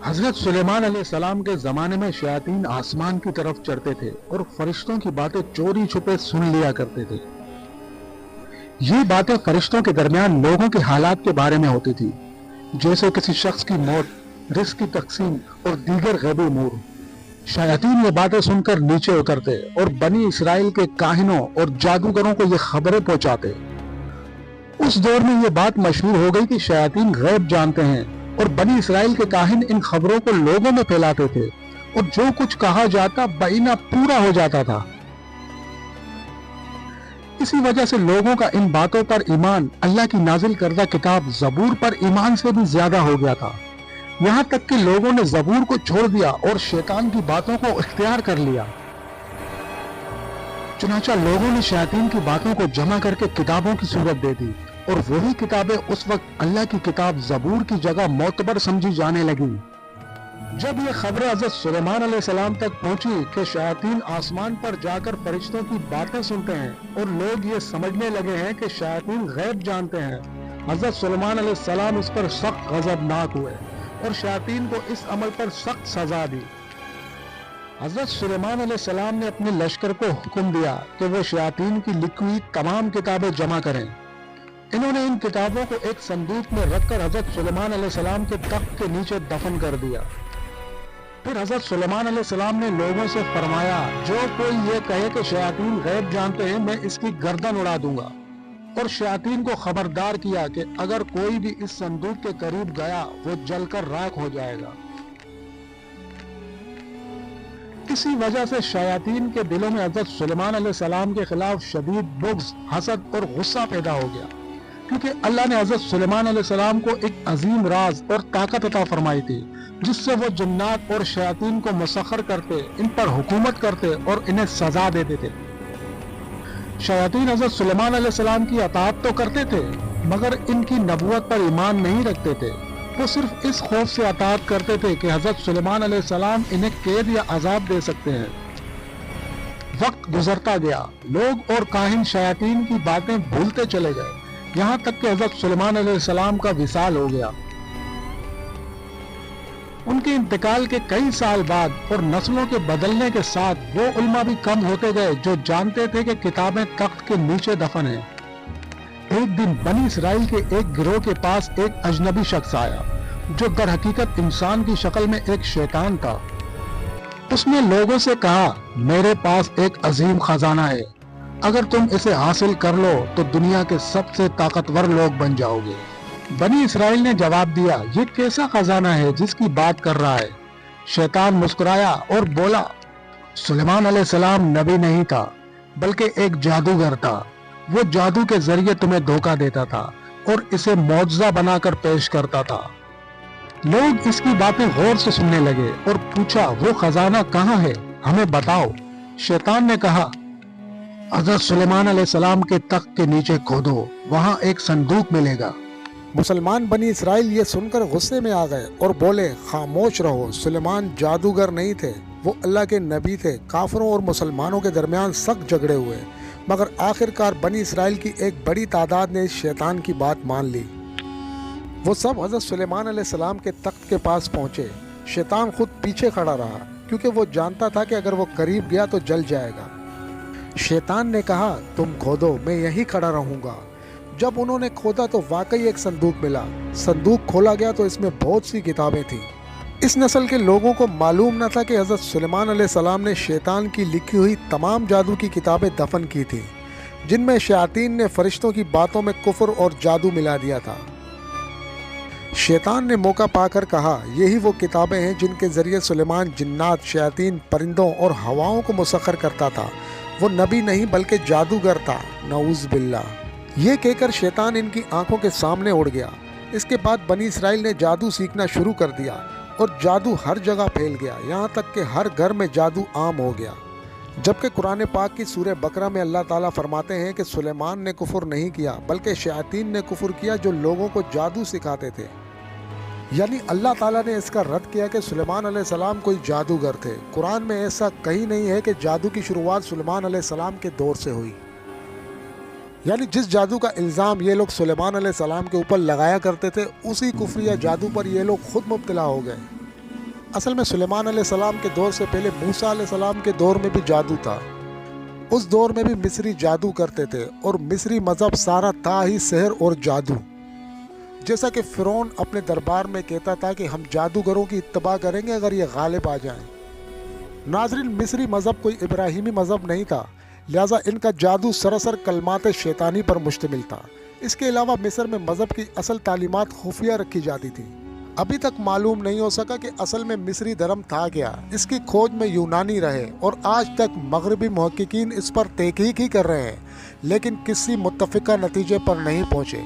حضرت سلیمان علیہ السلام کے زمانے میں شیاطین آسمان کی طرف چڑھتے تھے اور فرشتوں کی باتیں چوری چھپے سن لیا کرتے تھے۔ یہ باتیں فرشتوں کے درمیان لوگوں کے حالات کے بارے میں ہوتی تھی، جیسے کسی شخص کی موت، رزق کی تقسیم اور دیگر غیبی امور۔ شیاطین یہ باتیں سن کر نیچے اترتے اور بنی اسرائیل کے کاہنوں اور جادوگروں کو یہ خبریں پہنچاتے۔ اس دور میں یہ بات مشہور ہو گئی کہ شیاطین غیب جانتے ہیں، اور بنی اسرائیل کے کاہن ان خبروں کو لوگوں میں پھیلاتے تھے، اور جو کچھ کہا جاتا بعینہ پورا ہو جاتا تھا۔ اسی وجہ سے لوگوں کا ان باتوں پر ایمان اللہ کی نازل کردہ کتاب زبور پر ایمان سے بھی زیادہ ہو گیا تھا، یہاں تک کہ لوگوں نے زبور کو چھوڑ دیا اور شیطان کی باتوں کو اختیار کر لیا۔ چنانچہ لوگوں نے شیاطین کی باتوں کو جمع کر کے کتابوں کی صورت دے دی، اور وہی کتابیں اس وقت اللہ کی کتاب زبور کی جگہ معتبر سمجھی جانے لگیں۔ جب یہ خبر حضرت سلیمان علیہ السلام تک پہنچی کہ شیاطین آسمان پر جا کر فرشتوں کی باتیں سنتے ہیں اور لوگ یہ سمجھنے لگے ہیں کہ شیاطین غیب جانتے ہیں، حضرت سلیمان علیہ السلام اس پر سخت غضبناک ہوئے اور شیاطین کو اس عمل پر سخت سزا دی۔ حضرت سلیمان علیہ السلام نے اپنے لشکر کو حکم دیا کہ وہ شیاطین کی لکھی ہوئی تمام کتابیں جمع کریں۔ انہوں نے ان کتابوں کو ایک صندوق میں رکھ کر حضرت سلیمان علیہ السلام کے تخت کے نیچے دفن کر دیا۔ پھر حضرت سلیمان علیہ السلام نے لوگوں سے فرمایا، جو کوئی یہ کہے کہ شیاطین غیب جانتے ہیں، میں اس کی گردن اڑا دوں گا، اور شیاطین کو خبردار کیا کہ اگر کوئی بھی اس صندوق کے قریب گیا وہ جل کر راکھ ہو جائے گا۔ اسی وجہ سے شیاطین کے دلوں میں حضرت سلیمان علیہ السلام کے خلاف شدید بغض، حسد اور غصہ پیدا ہو گیا، کیونکہ اللہ نے حضرت سلیمان علیہ السلام کو ایک عظیم راز اور طاقت عطا فرمائی تھی، جس سے وہ جنات اور شیاطین کو مسخر کرتے، ان پر حکومت کرتے اور انہیں سزا دیتے تھے۔ شیاطین حضرت سلیمان علیہ السلام کی اطاعت تو کرتے تھے، مگر ان کی نبوت پر ایمان نہیں رکھتے تھے۔ وہ صرف اس خوف سے اطاعت کرتے تھے کہ حضرت سلیمان علیہ السلام انہیں قید یا عذاب دے سکتے ہیں۔ وقت گزرتا گیا، لوگ اور کاہن شیاطین کی باتیں بھولتے چلے گئے، یہاں تک کہ حضرت سلیمان علیہ السلام کا وصال ہو گیا۔ ان کے انتقال کے کئی سال بعد اور نسلوں کے بدلنے کے ساتھ وہ علماء بھی کم ہوتے گئے جو جانتے تھے کہ کتابیں تخت کے نیچے دفن ہیں۔ ایک دن بنی اسرائیل کے ایک گروہ کے پاس ایک اجنبی شخص آیا، جو در حقیقت انسان کی شکل میں ایک شیطان تھا۔ اس نے لوگوں سے کہا، میرے پاس ایک عظیم خزانہ ہے، اگر تم اسے حاصل کر لو تو دنیا کے سب سے طاقتور لوگ بن جاؤ گے۔ بنی اسرائیل نے جواب دیا، یہ کیسا خزانہ ہے جس کی بات کر رہا ہے؟ شیطان مسکرایا اور بولا، سلیمان علیہ السلام نبی نہیں تھا بلکہ ایک جادوگر تھا، وہ جادو کے ذریعے تمہیں دھوکہ دیتا تھا اور اسے معجزہ بنا کر پیش کرتا تھا۔ لوگ اس کی باتیں غور سے سننے لگے اور پوچھا، وہ خزانہ کہاں ہے، ہمیں بتاؤ۔ شیطان نے کہا، حضرت سلیمان علیہ السلام کے تخت کے نیچے کھودو، وہاں ایک صندوق ملے گا۔ مسلمان بنی اسرائیل یہ سن کر غصے میں آ گئے اور بولے، خاموش رہو، سلیمان جادوگر نہیں تھے، وہ اللہ کے نبی تھے۔ کافروں اور مسلمانوں کے درمیان سخت جھگڑے ہوئے، مگر آخرکار بنی اسرائیل کی ایک بڑی تعداد نے اس شیطان کی بات مان لی۔ وہ سب حضرت سلیمان علیہ السلام کے تخت کے پاس پہنچے۔ شیطان خود پیچھے کھڑا رہا، کیونکہ وہ جانتا تھا کہ اگر وہ قریب گیا تو جل جائے گا۔ شیطان نے کہا، تم کھودو، میں یہیں کھڑا رہوں گا۔ جب انہوں نے کھودا تو واقعی ایک صندوق ملا۔ صندوق کھولا گیا تو اس میں بہت سی کتابیں تھیں۔ اس نسل کے لوگوں کو معلوم نہ تھا کہ حضرت سلیمان علیہ السلام نے شیطان کی لکھی ہوئی تمام جادو کی کتابیں دفن کی تھیں، جن میں شیاطین نے فرشتوں کی باتوں میں کفر اور جادو ملا دیا تھا۔ شیطان نے موقع پا کر کہا، یہی وہ کتابیں ہیں جن کے ذریعے سلیمان جنات، شیاطین، پرندوں اور ہواؤں کو مسخر کرتا تھا۔ وہ نبی نہیں بلکہ جادوگر تھا، نعوذ باللہ۔ یہ کہہ کر شیطان ان کی آنکھوں کے سامنے اڑ گیا۔ اس کے بعد بنی اسرائیل نے جادو سیکھنا شروع کر دیا اور جادو ہر جگہ پھیل گیا، یہاں تک کہ ہر گھر میں جادو عام ہو گیا۔ جبکہ قرآن پاک کی سورہ بقرہ میں اللہ تعالیٰ فرماتے ہیں کہ سلیمان نے کفر نہیں کیا بلکہ شیاطین نے کفر کیا جو لوگوں کو جادو سکھاتے تھے۔ یعنی اللہ تعالیٰ نے اس کا رد کیا کہ سلیمان علیہ السلام کوئی جادوگر تھے۔ قرآن میں ایسا کہیں نہیں ہے کہ جادو کی شروعات سلیمان علیہ السلام کے دور سے ہوئی۔ یعنی جس جادو کا الزام یہ لوگ سلیمان علیہ السلام کے اوپر لگایا کرتے تھے، اسی کفر یا جادو پر یہ لوگ خود مبتلا ہو گئے۔ اصل میں سلیمان علیہ السلام کے دور سے پہلے موسیٰ علیہ السلام کے دور میں بھی جادو تھا۔ اس دور میں بھی مصری جادو کرتے تھے اور مصری مذہب سارا تھا ہی سحر اور جادو۔ جیسا کہ فرعون اپنے دربار میں کہتا تھا کہ ہم جادوگروں کی اتباع کریں گے اگر یہ غالب آ جائیں۔ ناظرین، مصری مذہب کوئی ابراہیمی مذہب نہیں تھا، لہٰذا ان کا جادو سراسر کلمات شیطانی پر مشتمل تھا۔ اس کے علاوہ مصر میں مذہب کی اصل تعلیمات خفیہ رکھی جاتی تھیں۔ ابھی تک معلوم نہیں ہو سکا کہ اصل میں مصری دھرم تھا کیا۔ اس کی کھوج میں یونانی رہے اور آج تک مغربی محققین اس پر تحقیق ہی کر رہے ہیں، لیکن کسی متفقہ نتیجے پر نہیں پہنچے۔